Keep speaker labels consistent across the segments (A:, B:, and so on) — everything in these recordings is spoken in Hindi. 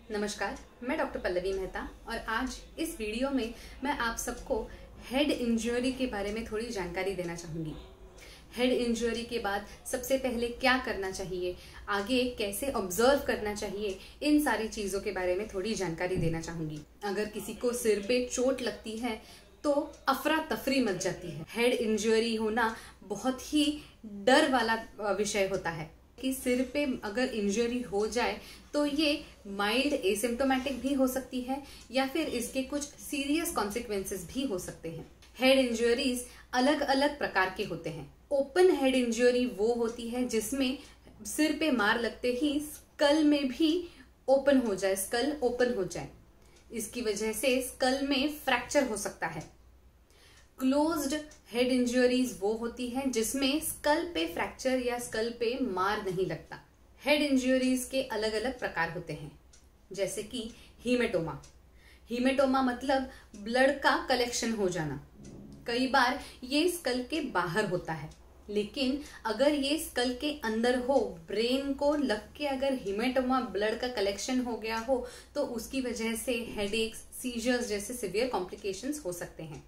A: नमस्कार, मैं डॉक्टर पल्लवी मेहता और आज इस वीडियो में मैं आप सबको हेड इंजरी के बारे में थोड़ी जानकारी देना चाहूँगी। हेड इंजरी के बाद सबसे पहले क्या करना चाहिए, आगे कैसे ऑब्जर्व करना चाहिए, इन सारी चीज़ों के बारे में थोड़ी जानकारी देना चाहूँगी। अगर किसी को सिर पे चोट लगती है तो अफरा तफरी मच जाती है। हेड इंजरी होना बहुत ही डर वाला विषय होता है कि सिर पे अगर इंजरी हो जाए तो ये माइल्ड एसिम्प्टोमेटिक भी हो सकती है या फिर इसके कुछ सीरियस कॉन्सिक्वेंसेस भी हो सकते हैं। हेड इंजरीज अलग अलग प्रकार के होते हैं। ओपन हेड इंजरी वो होती है जिसमें सिर पे मार लगते ही स्कल में भी ओपन हो जाए, स्कल ओपन हो जाए, इसकी वजह से स्कल में फ्रैक्चर हो सकता है। क्लोज्ड हेड इंजरीज वो होती हैं जिसमें स्कल पे फ्रैक्चर या स्कल पे मार नहीं लगता। हेड इंजरीज के अलग अलग प्रकार होते हैं, जैसे कि हीमेटोमा। हीमेटोमा मतलब ब्लड का कलेक्शन हो जाना। कई बार ये स्कल के बाहर होता है, लेकिन अगर ये स्कल के अंदर हो, ब्रेन को लग के अगर हीमेटोमा ब्लड का कलेक्शन हो गया हो तो उसकी वजह से हेडेक्स, सीजर्स जैसे सिवियर कॉम्प्लिकेशंस हो सकते हैं।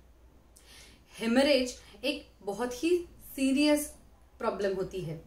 A: हेमरेज एक बहुत ही सीरियस प्रॉब्लम होती है।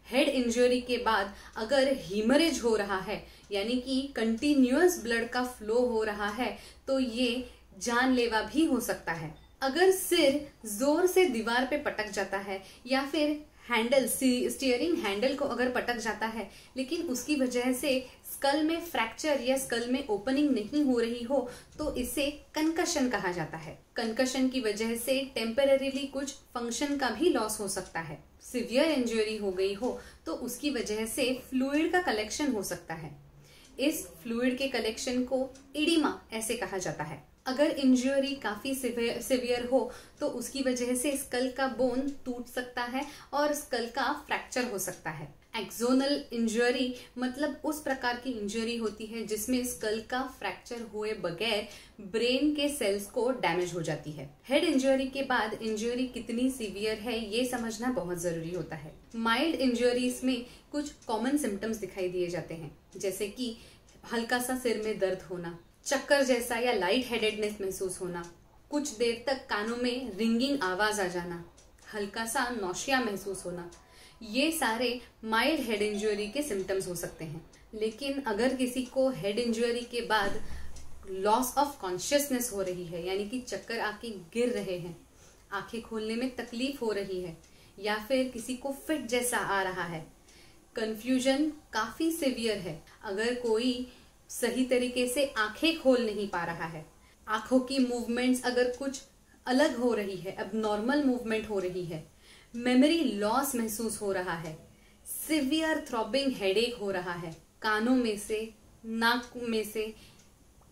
A: हेड इंजरी के बाद अगर हीमरेज हो रहा है, यानी कि कंटिन्यूअस ब्लड का फ्लो हो रहा है, तो ये जानलेवा भी हो सकता है। अगर सिर जोर से दीवार पे पटक जाता है या फिर हैंडल, स्टीयरिंग हैंडल को अगर पटक जाता है, लेकिन उसकी वजह से स्कल में फ्रैक्चर या स्कल में ओपनिंग नहीं हो रही हो, तो इसे कंकशन कहा जाता है। कंकशन की वजह से टेम्परेरीली कुछ फंक्शन का भी लॉस हो सकता है। सिवियर इंजरी हो गई हो तो उसकी वजह से फ्लूइड का कलेक्शन हो सकता है। इस फ्लूइड के कलेक्शन को एडिमा ऐसे कहा जाता है। अगर इंजरी काफी सिवियर हो तो उसकी वजह से स्कल का बोन टूट सकता है और स्कल का फ्रैक्चर हो सकता है। एक्सोनल इंजरी मतलब उस प्रकार की इंजरी होती है जिसमें स्कल का फ्रैक्चर हुए बगैर ब्रेन के सेल्स को डैमेज हो जाती है। हेड इंजरी के बाद इंजरी कितनी सीवियर है ये समझना बहुत जरूरी होता है। माइल्ड इंजरीज में कुछ कॉमन सिम्टम्स दिखाई दिए जाते हैं, जैसे कि हल्का सा सिर में दर्द होना, चक्कर जैसा या लाइट हेडेडनेस महसूस होना, कुछ देर तक कानों में रिंगिंग आवाज आ जाना, हल्का सा नौशिया महसूस होना, ये सारे माइल्ड हेड इंजरी के सिम्टम्स हो सकते हैं। लेकिन अगर किसी को हेड इंजरी के बाद लॉस ऑफ कॉन्शियसनेस हो रही है, यानी कि चक्कर आके गिर रहे हैं, आंखें खोलने में तकलीफ हो रही है, या फिर किसी को फिट जैसा आ रहा है, कंफ्यूजन काफी सिवियर है, अगर कोई सही तरीके से आंखें खोल नहीं पा रहा है, आंखों की मूवमेंट्स अगर कुछ अलग हो रही है, अब नॉर्मल मूवमेंट हो रही है, मेमोरी लॉस महसूस हो रहा है, सिवियर थ्रॉबिंग हेडेक हो रहा है, कानों में से, नाक में से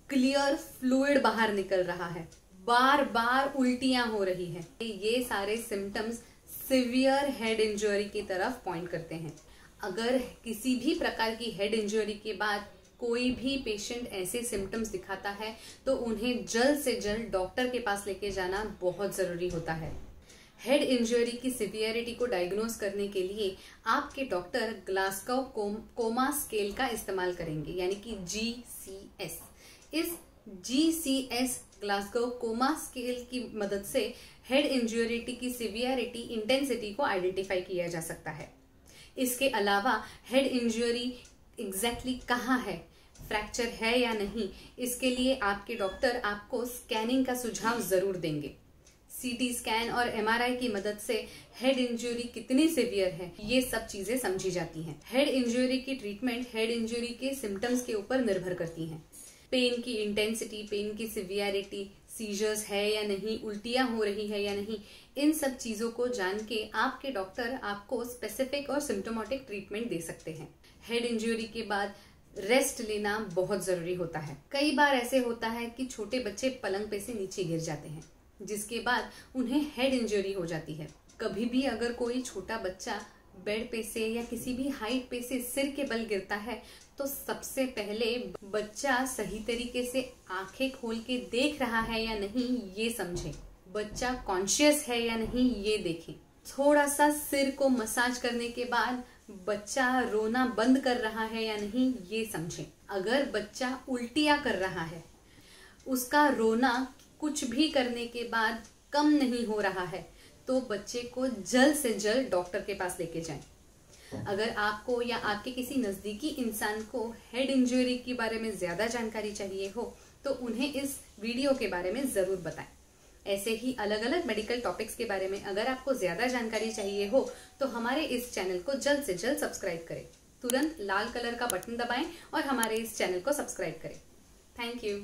A: क्लियर फ्लूइड बाहर निकल रहा है, बार बार उल्टियां हो रही है, ये सारे सिम्टम्स सिवियर हेड इंजरी की तरफ पॉइंट करते हैं। अगर किसी भी प्रकार की हेड इंजरी के बाद कोई भी पेशेंट ऐसे सिम्टम्स दिखाता है तो उन्हें जल्द से जल्द डॉक्टर के पास लेके जाना बहुत जरूरी होता है। हेड इंजरी की सिवियरिटी को डायग्नोज करने के लिए आपके डॉक्टर ग्लासगो कोमा स्केल का इस्तेमाल करेंगे, यानी कि GCS। इस GCS ग्लासगो कोमा स्केल की मदद से हेड इंजरी की सिवियरिटी, इंटेंसिटी को आइडेंटिफाई किया जा सकता है। इसके अलावा हेड इंजरी एग्जैक्टली कहाँ है, फ्रैक्चर है या नहीं, इसके लिए आपके डॉक्टर आपको स्कैनिंग का सुझाव जरूर देंगे। CT स्कैन और MRI की मदद से हेड इंजरी कितनी सिवियर है ये सब चीजें समझी जाती हैं। हेड इंजरी की ट्रीटमेंट हेड इंजरी के सिम्टम्स के ऊपर निर्भर करती हैं। पेन की इंटेंसिटी, पेन की सिवियरिटी, सीजर्स है या नहीं, उल्टियां हो रही है या नहीं, इन सब चीजों को जान के आपके डॉक्टर आपको स्पेसिफिक और सिम्टोमेटिक ट्रीटमेंट दे सकते हैं। हेड इंजरी के बाद रेस्ट लेना बहुत जरूरी होता है। कई बार ऐसे होता है कि छोटे बच्चे पलंग पे से नीचे गिर जाते हैं, जिसके बाद उन्हें हेड इंजरी हो जाती है। कभी भी अगर कोई छोटा बच्चा बेड पे से या किसी भी हाइट पे से सिर के बल गिरता है तो सबसे पहले बच्चा सही तरीके से आंखें खोल के देख रहा है या नहीं ये समझें, बच्चा कॉन्शियस है या नहीं ये देखें। थोड़ा सा सिर को मसाज करने के बाद बच्चा रोना बंद कर रहा है या नहीं ये समझें। अगर बच्चा उल्टियाँ कर रहा है, उसका रोना कुछ भी करने के बाद कम नहीं हो रहा है, तो बच्चे को जल्द से जल्द डॉक्टर के पास लेके जाएं। अगर आपको या आपके किसी नज़दीकी इंसान को हेड इंजरी के बारे में ज़्यादा जानकारी चाहिए हो तो उन्हें इस वीडियो के बारे में ज़रूर बताएं। ऐसे ही अलग अलग मेडिकल टॉपिक्स के बारे में अगर आपको ज़्यादा जानकारी चाहिए हो तो हमारे इस चैनल को जल्द से जल्द सब्सक्राइब करें। तुरंत लाल कलर का बटन दबाएं और हमारे इस चैनल को सब्सक्राइब करें। Thank you.